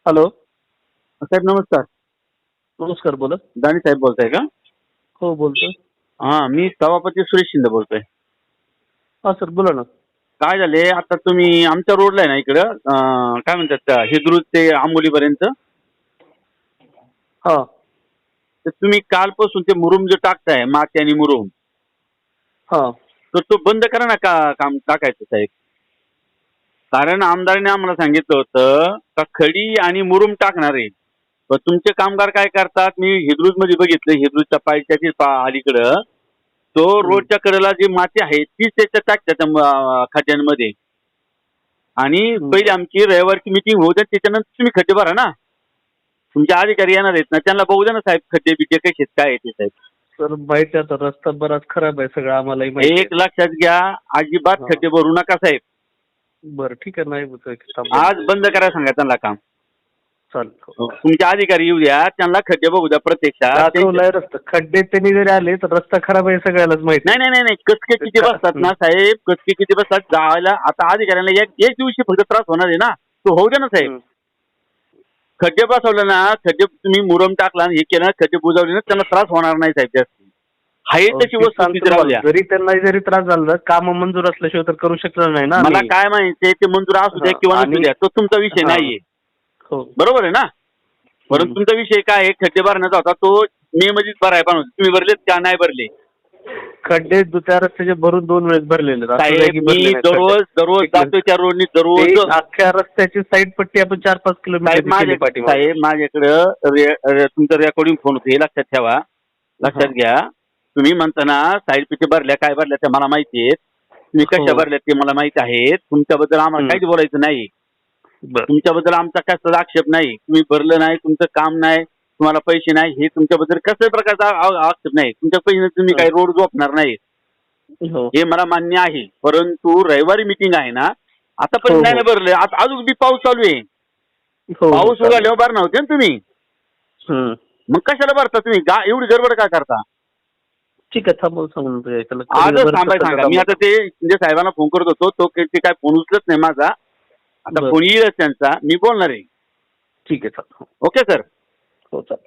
Hello. साहेब नमस्कार. नमस्कार, बोला. दानी साहेब बोलताय का? हो, बोलतोय. हा, मी सभापती सुरेश शिंदे बोलतोय. हा सर, बोला ना. काय झाले, आता तुम्ही आमच्या रोडला आहे ना इकडं काय म्हणतात हिद्रूज ते आंबोलीपर्यंत, हा तर तुम्ही कालपासून ते मुरुम जो टाकताय, माती आणि मुरुम, हा तर तो बंद करा ना काम टाकायचं साहेब. कारण आमदारांनी आम्हाला सांगितलं होतं का खडी आणि मुरुम टाकणार आहे. पण तुमचे कामगार काय करतात, मी हिद्रूज मध्ये बघितलं, हिद्रूजच्या पायथ्याच्या अलीकडं तो रोडच्या कडेला जी माती आहे तीच त्याच्या टाकतात खड्ड्यांमध्ये. आणि पहिली आमची रविवारची मिटिंग होऊ द्या, त्याच्यानंतर तुम्ही खड्डे भरा ना. तुमचे अधिकारी येणार आहेत ना, त्यांना बघू द्या ना साहेब, खड्डे बिड्डे कसे काय आहे ते साहेब. सर, माहिती आहे, आता रस्ता बराच खराब आहे, सगळं आम्हालाही माहिती एक लक्षात घ्या, अजिबात खड्डे भरू नका साहेब. बरं, ठीक आहे. नाही होत आज बंद करायला सांगा त्यांना काम. चालेल. तुमचे अधिकारी येऊ द्या, त्यांना खड्डे बघू द्या प्रत्यक्षात. दाखवलाय रस्ता, खड्डे त्यांनी जरी आले तर रस्ता खराब आहे सगळ्यालाच माहिती. नाही नाही नाही नाही, कसके किती बसतात ना साहेब, कसके किती बसतात जायला. आता अधिकाऱ्यांना एक दिवशी फक्त त्रास होणार आहे ना, तो होऊ द्या ना साहेब. खड्डे बसवले ना, खड्डे तुम्ही मुरम टाकला हे केलं, खड्डे बुजवले ना, त्यांना त्रास होणार नाही साहेब जास्त. हाय तशी वस्तू तिथे राहू द्या. जरी त्यांना जरी त्रास झाला, काम मंजूर असल्याशिवाय तर करू शकणार नाही ना. मला काय माहिती, ते मंजूर असू द्या किंवा नसू द्या, तो तुमचा विषय नाहीये. बरोबर आहे ना. परंतु तुमचा विषय काय आहे, खड्डे भरण्याचा होता, तो मे मध्येच भराय पण तुम्ही भरलेत का नाही भरले? खड्डे त्या रस्त्याचे भरून 2 वेळेस भरलेले. मी दररोज जातोय त्या रोडनी, दररोज अख्ख्या रस्त्याची साईड पट्टी आपण 4-5 किलोमीटर. साहेब माझ्याकडं तुमचं रेकॉर्डिंग फोन होते, लक्षात ठेवा. लक्षात घ्या. तुम्ही म्हणताना साईड पिचे भरल्या काय भरल्या त्या मला माहिती आहेत, तुम्ही कशा भरल्यात ते मला माहिती आहेत. तुमच्याबद्दल आम्हाला काहीच बोलायचं नाही. तुमच्याबद्दल आमचा कशाचा आक्षेप नाही. तुम्ही भरलं नाही, तुमचं काम नाही, तुम्हाला पैसे नाही, हे तुमच्याबद्दल कसल्याही प्रकारचा आक्षेप नाही. तुमच्या पैसे तुम्ही काही रोड झोपणार नाही, हे मला मान्य आहे. परंतु रविवारी मिटिंग आहे ना, आतापर्यंत नाही भरले. आता अजून बी पाऊस चालू आहे. पाऊस उघडल्यावर भरणार होते ना तुम्ही, मग कशाला भरता तुम्ही? एवढी गडबड का करता? ठीक आहे, थांबवून सांगून आजच थांबायला सांगा. मी आता ते शिंदे साहेबांना फोन करत होतो, तो ते काय फोन उचलत नाही माझा. आता फोन येईलच त्यांचा, मी बोलणार आहे. ठीक आहे, चालेल. Okay sir. हो, चालेल.